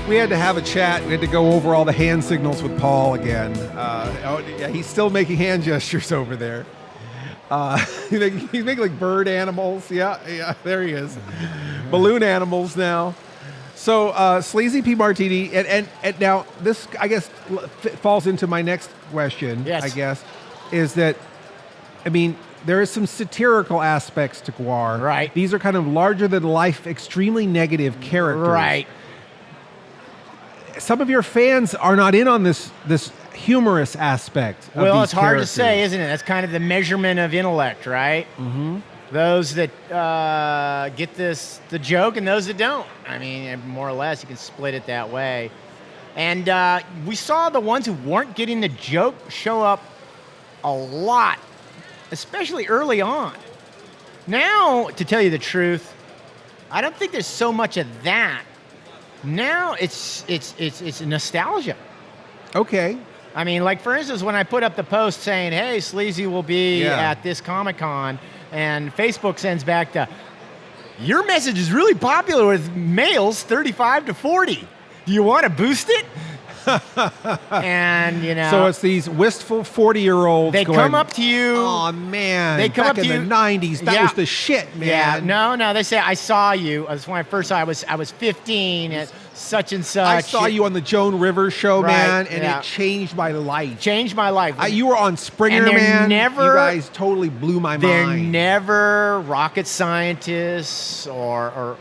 We had to have a chat. We had to go over all the hand signals with Paul again. Yeah, he's still making hand gestures over there. He's making like bird animals. Yeah, there he is. Balloon animals now. So Sleazy P. Martini, and now this, I guess, falls into my next question, Yes. I guess, is that, I mean, there is some satirical aspects to GWAR. Right. These are kind of larger-than-life, extremely negative characters. Right. Some of your fans are not in on this humorous aspect of Well, these it's hard characters. to say, isn't it? That's kind of the measurement of intellect, right? Mm-hmm. Those that get the joke and those that don't. I mean, more or less, you can split it that way. And we saw the ones who weren't getting the joke show up a lot, especially early on. Now, to tell you the truth, I don't think there's so much of that. Now it's nostalgia. Okay. I mean, like, for instance, when I put up the post saying, hey, Sleazy will be at this Comic-Con, and Facebook sends back your message is really popular with males 35 to 40. Do you want to boost it? And, So it's these wistful 40-year-olds they going, come up to you. Oh, man. They come back up to in you. the 90s, that was the shit, man. Yeah, no, they say, I saw you. That's when I first saw I was 15 at such and such. I saw you on the Joan Rivers show, Right, man, and yeah. it changed my life. Changed my life. You were on Springer, And they're man. never- You guys totally blew my They're mind. never rocket scientists or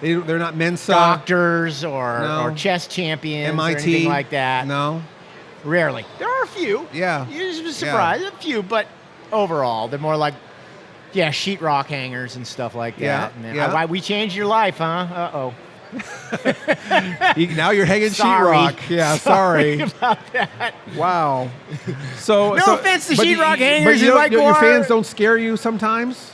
They're not Mensa. doctors or No. chess champions MIT. or anything like that. No. Rarely. There are a few. Yeah. You're just surprised. A few, but overall, they're more like, sheetrock hangers and stuff like Yeah, that. And then, yeah. Why we changed your life, huh? Uh-oh. Now you're hanging Sorry. sheetrock. Yeah, sorry. about that. Wow. So No offense to but sheetrock you- hangers But you who don't- like your GWAR. fans don't scare you sometimes?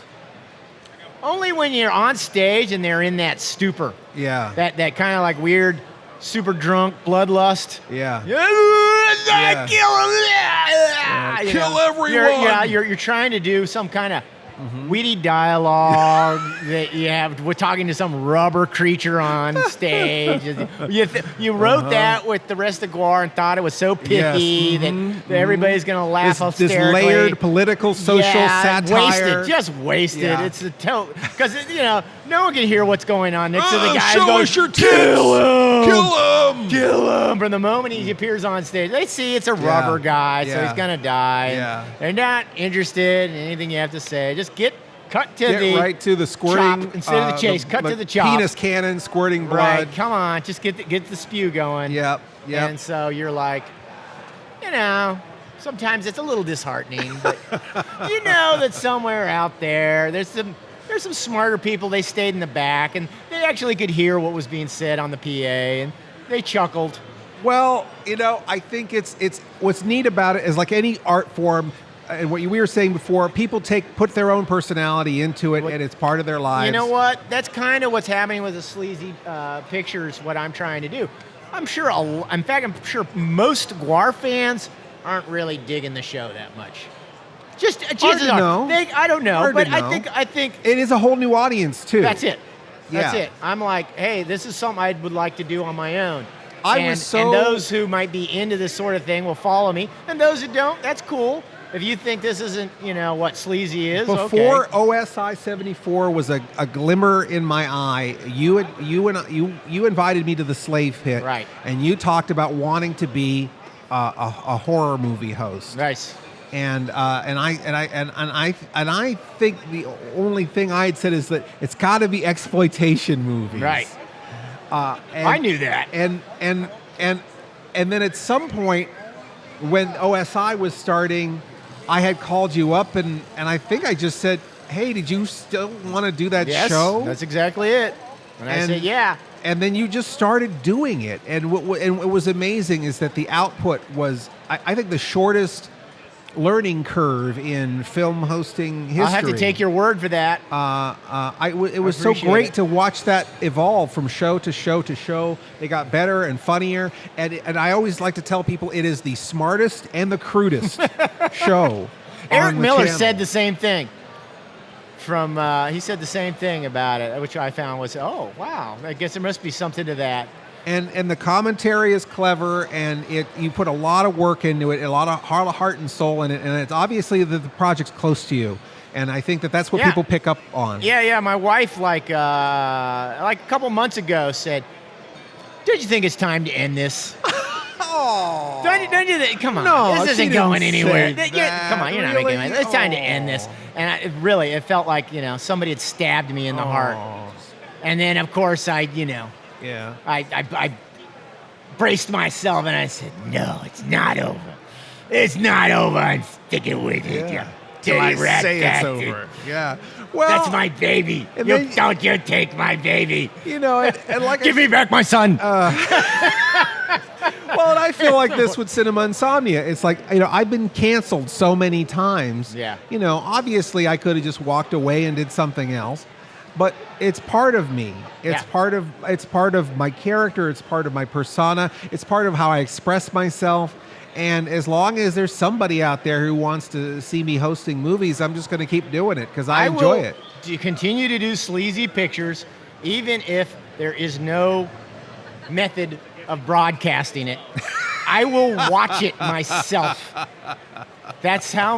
Only when you're on stage and they're in that stupor. Yeah. That kind of like weird, super drunk bloodlust. Yeah. Yeah. Kill him! You Kill know, everyone! You're trying to do some kind of witty dialogue that you have. We're talking to some rubber creature on stage. You wrote that with the rest of GWAR and thought it was so pithy that everybody's going to laugh This hysterically. layered political social satire. Just wasted. Yeah. It's because no one can hear what's going on next to the guy show going, us your tits! kill him, Kill him! kill him. From the moment he appears on stage, they see it's a rubber guy, so Yeah. he's gonna die. Yeah. They're not interested in anything you have to say. Just cut to the right to the squirting chop instead of the chase. Cut to the chop. Penis cannon squirting blood. Right. Come on, just get the spew going. Yep. And so you're like, sometimes it's a little disheartening, but you know that somewhere out there, there's some smarter people. They stayed in the back, and they actually could hear what was being said on the PA, and they chuckled. Well, I think it's what's neat about it is like any art form, and what we were saying before, people put their own personality into it, and it's part of their lives. You know what? That's kind of what's happening with the Sleazy pictures. What I'm trying to do. I'm sure. I'm sure most GWAR fans aren't really digging the show that much. Just chances are. I don't know, Hard but to know. I think it is a whole new audience too. that's it. That's Yeah. it. I'm like, hey, this is something I would like to do on my own. And those who might be into this sort of thing will follow me, and those who don't, that's cool. If you think this isn't, what Sleazy is, Before okay. OSI 74 was a glimmer in my eye, you invited me to the Slave Pit, Right. And you talked about wanting to be a horror movie host. Nice. And I think the only thing I had said is that it's got to be exploitation movies, Right. I knew that. And then at some point when OSI was starting, I had called you up and I think I just said, "Hey, did you still want to do that show?" That's exactly it. And I said, "Yeah." And then you just started doing it, and what was amazing is that the output was, I think, the shortest learning curve in film hosting history. I'll have to take your word for that. It was so appreciate great it. to watch that evolve from show to show to show. They got better and funnier, and I always like to tell people it is the smartest and the crudest show. Eric on the Miller channel. said the same thing. He said the same thing about it, which I found was, oh wow, I guess there must be something to that. And the commentary is clever, and you put a lot of work into it, a lot of heart and soul in it, and it's obviously that the project's close to you. And I think that's what people pick up on. Yeah. My wife, like a couple months ago, said, "Don't you think it's time to end this?" Oh, don't you think? Come on, no, this isn't going anywhere. That. Come on, you're not making it. It's time to end this. And it felt like somebody had stabbed me in the heart. And then, of course, I braced myself and I said, "No, it's not over. It's not over. I'm sticking with it." Yeah. Till I rat say it's bastard. over. Yeah. Well, that's my baby. Don't you take my baby. And like give me back my son. Well, and I feel like this with Cinema Insomnia. It's like, I've been canceled so many times. Yeah. Obviously I could have just walked away and did something else, but it's part of me. It's part of my character. It's part of my persona. It's part of how I express myself. And as long as there's somebody out there who wants to see me hosting movies, I'm just going to keep doing it because I enjoy it. To continue to do sleazy pictures, even if there is no method of broadcasting it. I will watch it myself. That's how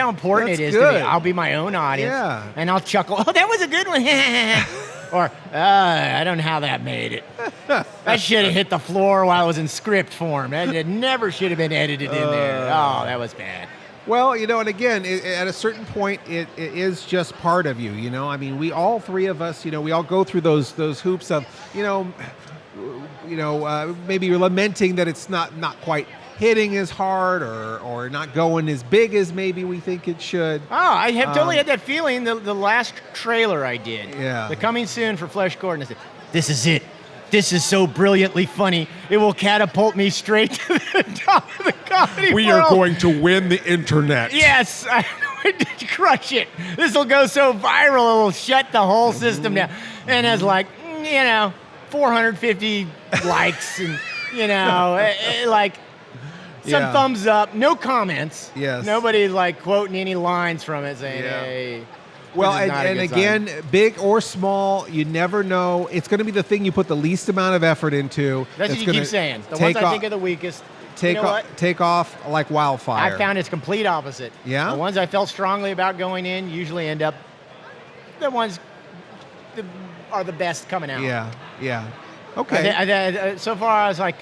important it is to me. I'll be my own audience, and I'll chuckle. Oh, that was a good one. Or, I don't know how that made it. That should have hit the floor while it was in script form. It never should have been edited in there. Oh, that was bad. Well, and again, at a certain point, it is just part of you. I mean, we all three of us, we all go through those hoops of, maybe you're lamenting that it's not quite hitting as hard or not going as big as maybe we think it should. Oh, I have totally had that feeling the last trailer I did. Yeah. The coming soon for Flesh Gordon. I said, this is it. This is so brilliantly funny. It will catapult me straight to the top of the comedy We world. are going to win the internet. Yes, I'm going to crush it. This will go so viral, it will shut the whole system down. And it's like, 450 likes and, some thumbs up, no comments. Yes. Nobody quoting any lines from it saying, hey. Well, and again, big or small, you never know. It's going to be the thing you put the least amount of effort into. That's what you keep saying. The ones I think are the weakest. Take off like wildfire. I found it's complete opposite. Yeah? The ones I felt strongly about going in usually end up the ones that are the best coming out. Yeah. Okay. So far, I was like,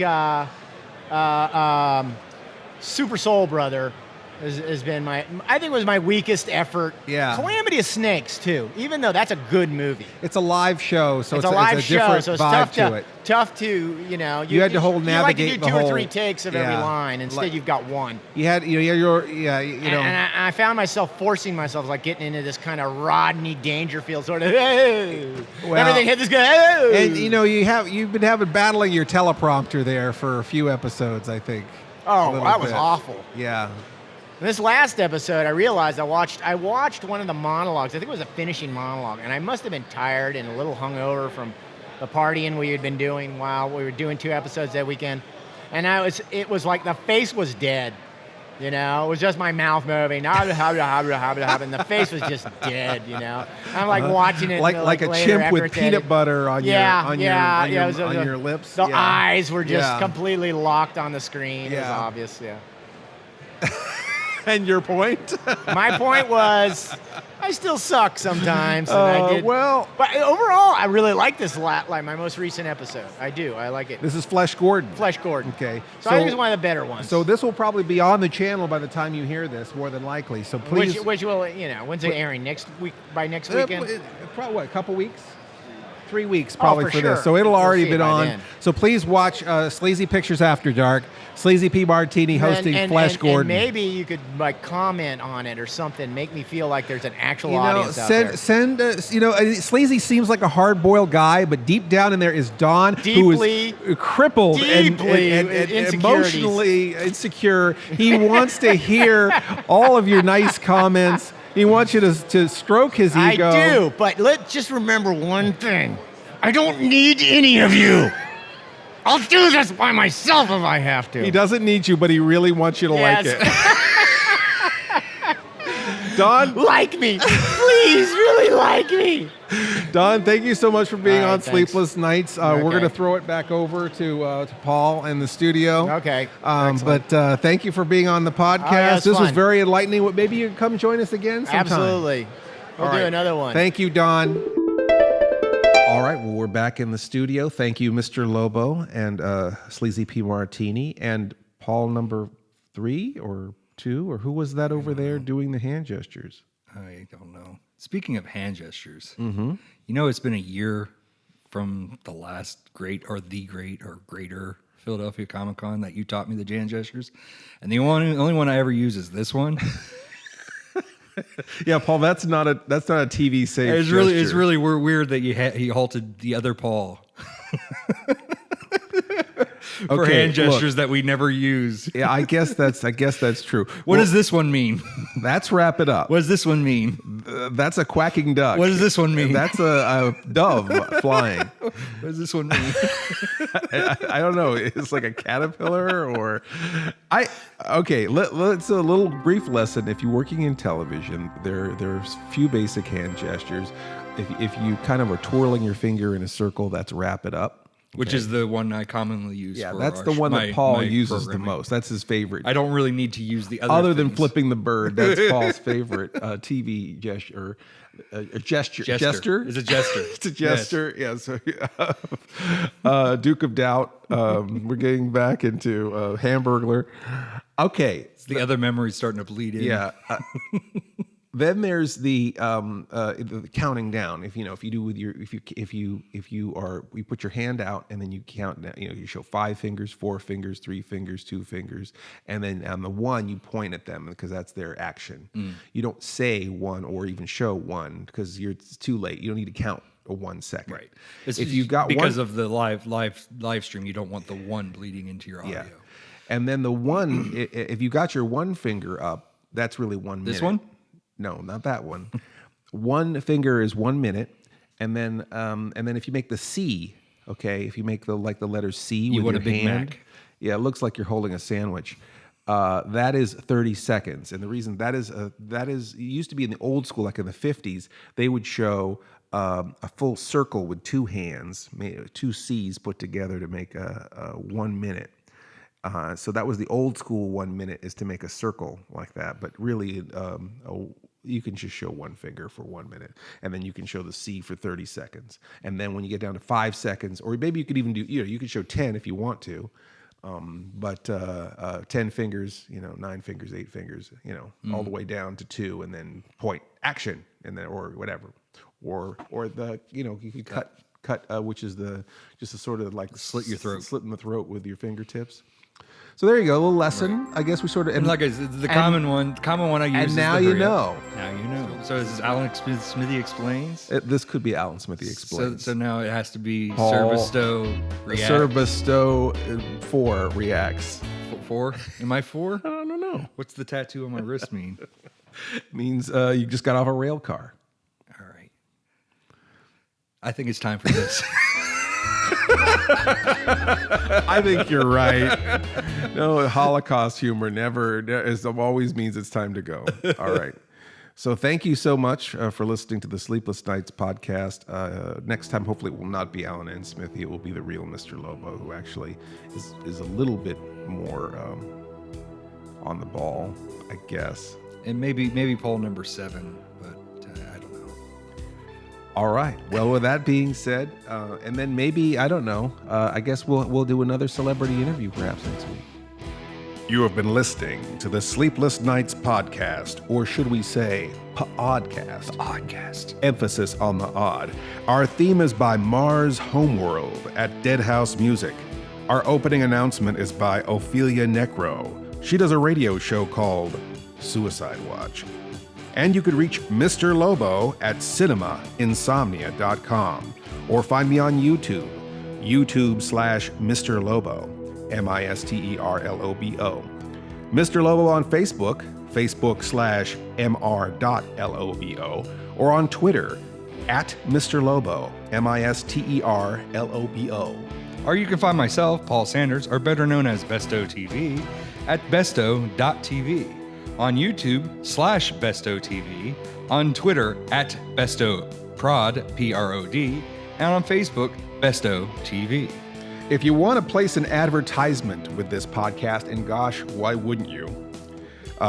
Super Soul Brother has been I think it was my weakest effort. Yeah. Calamity of Snakes, too, even though that's a good movie. It's a live show, so it's a live different show, so it's vibe to it. Tough to, you had to navigate you like to do the two whole, or three takes of every line. Instead, you've got one. You had, And I found myself forcing myself, getting into this kind of Rodney Dangerfield sort of, everything hit this guy. And, you've been battling your teleprompter there for a few episodes, I think. Oh, that was awful. Yeah. This last episode, I realized I watched one of the monologues. I think it was a finishing monologue, and I must have been tired and a little hungover from the partying we had been doing while we were doing 2 episodes that weekend. And it was like the face was dead. It was just my mouth moving, and the face was just dead. I'm watching it like a chimp with peanut butter on your lips. The eyes were just completely locked on the screen. It was obvious. Yeah. And your point? My point was, I still suck sometimes. And I did. But overall, I really like this. My most recent episode. I do. I like it. This is Flesh Gordon. Flesh Gordon. Okay. So I think it's one of the better ones. So this will probably be on the channel by the time you hear this, more than likely. So please. Which will, when's it airing? Next week? By next weekend? Probably a couple weeks? 3 weeks probably for sure. this. So it'll already been on. Then. So please watch Sleazy Pictures After Dark. Sleazy P. Martini hosting Flesh Gordon. And maybe you could comment on it or something. Make me feel like there's an actual audience out there. Sleazy seems like a hard-boiled guy, but deep down in there is Don, who is crippled and emotionally insecure. He wants to hear all of your nice comments. He wants you to stroke his ego. I do, but let's just remember one thing. I don't need any of you. I'll do this by myself if I have to. He doesn't need you, but he really wants you to like it. Don? Like me. Please, really like me. Don, thank you so much for being All right, on thanks. Sleepless Nights. We're going to throw it back over to Paul in the studio. Okay. But thank you for being on the podcast. yeah, it's This was fun. very enlightening. Maybe you can come join us again sometime. Absolutely. We'll All do right. another one. Thank you, Don. All right, well, we're back in the studio. Thank you, Mr. Lobo and Sleazy P. Martini and Paul number 3 or 2, or who was that over there doing the hand gestures? I don't know. Speaking of hand gestures, Mm-hmm. you know, it's been a year from the last great or greater Philadelphia Comic Con that you taught me the hand gestures, and the only one I ever use is this one. Yeah, Paul, that's not a TV safe. It's really weird that he halted the other Paul for hand gestures that we never use. Yeah, I guess that's true. What does this one mean? Let's wrap it up. What does this one mean? That's a quacking duck. What does this one mean? That's a dove flying. What does this one mean? I don't know. It's like a caterpillar or let's a little brief lesson. If you're working in television, there's few basic hand gestures. If you kind of are twirling your finger in a circle, that's wrap it up. Which is the one I commonly use. Yeah, for that's the one that Paul uses the most. That's his favorite. I don't really need to use the other than things. flipping the bird. That's Paul's favorite TV gesture. Jester. It's a jester. It's a jester. Yes. Yeah, so, Duke of Doubt. We're getting back into Hamburglar. Okay. The other memory's starting to bleed in. Yeah. Then there's the counting down. If you do with your you put your hand out and then you count down. You show 5 fingers, 4 fingers, 3 fingers, 2 fingers, and then on the 1 you point at them because that's their action. You don't say 1 or even show 1 because it's too late. You don't need to count a 1 second. Right. If you got because one, of the live stream, you don't want the 1 bleeding into your audio. Yeah. And then the 1, if you got your 1 finger up, that's really 1 minute. This one? No, not that one. 1 finger is 1 minute, and then if you make the C, okay, if you make the letter C with your Big hand, Mac. yeah, it looks like you're holding a sandwich. That is 30 seconds, and the reason that is it used to be in the old school, like in the 50s, they would show a full circle with 2 hands, 2 C's put together to make a 1 minute. So that was the old school 1 minute, is to make a circle like that. But really, you can just show 1 finger for 1 minute, and then you can show the C for 30 seconds. And then when you get down to 5 seconds, or maybe you could even do, you could show 10 if you want to. But 10 fingers, 9 fingers, 8 fingers, all the way down to 2, and then point action, and then or whatever, or the you could cut, which is just a sort of like slit your throat, slit in the throat with your fingertips. So there you go, a little lesson. Right. I guess we sort of and like the common one I use. And is now the you hurry up. know. Now you know. So this is Alan Smithy Explains. This could be Alan Smithy Explains. So now it has to be Paul, Sir Bestow reacts. Sir Bestow 4 reacts. 4? Am I 4? I don't know. What's the tattoo on my wrist mean? It means you just got off a rail car. All right. I think it's time for this. I think you're right. No, Holocaust humor always means it's time to go. All right. So thank you so much for listening to the Sleepless Nights podcast. Next time, hopefully, it will not be Alan N. Smithy. It will be the real Mr. Lobo, who actually is a little bit more on the ball, I guess. And maybe poll number 7, but I don't know. All right. Well, with that being said, and then maybe, I don't know, I guess we'll do another celebrity interview perhaps next week. You have been listening to the Sleepless Nights podcast, or should we say pODDcast. pODDcast. Emphasis on the odd. Our theme is by Mars Homeworld at Dead House Music. Our opening announcement is by Ophelia Necro. She does a radio show called Suicide Watch. And you could reach Mr. Lobo at cinemainsomnia.com, or find me on YouTube, YouTube/Mr. Lobo. MISTERLOBO. Mr. Lobo on Facebook, Facebook/MR.LOBO, or on Twitter, at Mr. Lobo, MISTERLOBO. Or you can find myself, Paul Sanders, or better known as Bestow TV, at Bestow.tv. on YouTube /Bestow TV, on Twitter @BestowProd, P-R-O-D, and on Facebook, Bestow TV. If you want to place an advertisement with this podcast, and gosh, why wouldn't you?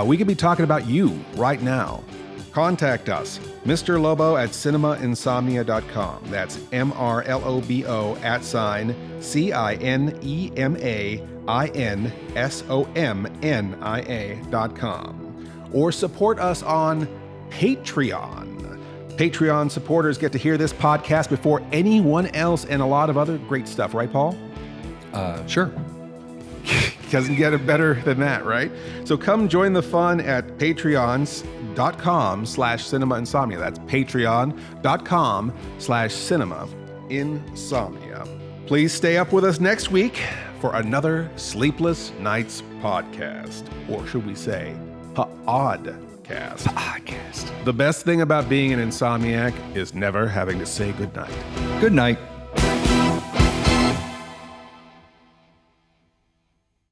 We could be talking about you right now. Contact us, Mr. Lobo at cinemainsomnia.com. That's MRLOBO @CINEMAINSOMNIA.com. Or support us on Patreon. Patreon supporters get to hear this podcast before anyone else and a lot of other great stuff, right, Paul? Sure. Doesn't get it better than that, right? So come join the fun at patreons.com/cinemainsomnia. That's patreon.com/cinemainsomnia. Please stay up with us next week for another Sleepless Knights podcast. Or should we say, pODDcast. Podcast. The best thing about being an insomniac is never having to say goodnight. Good night.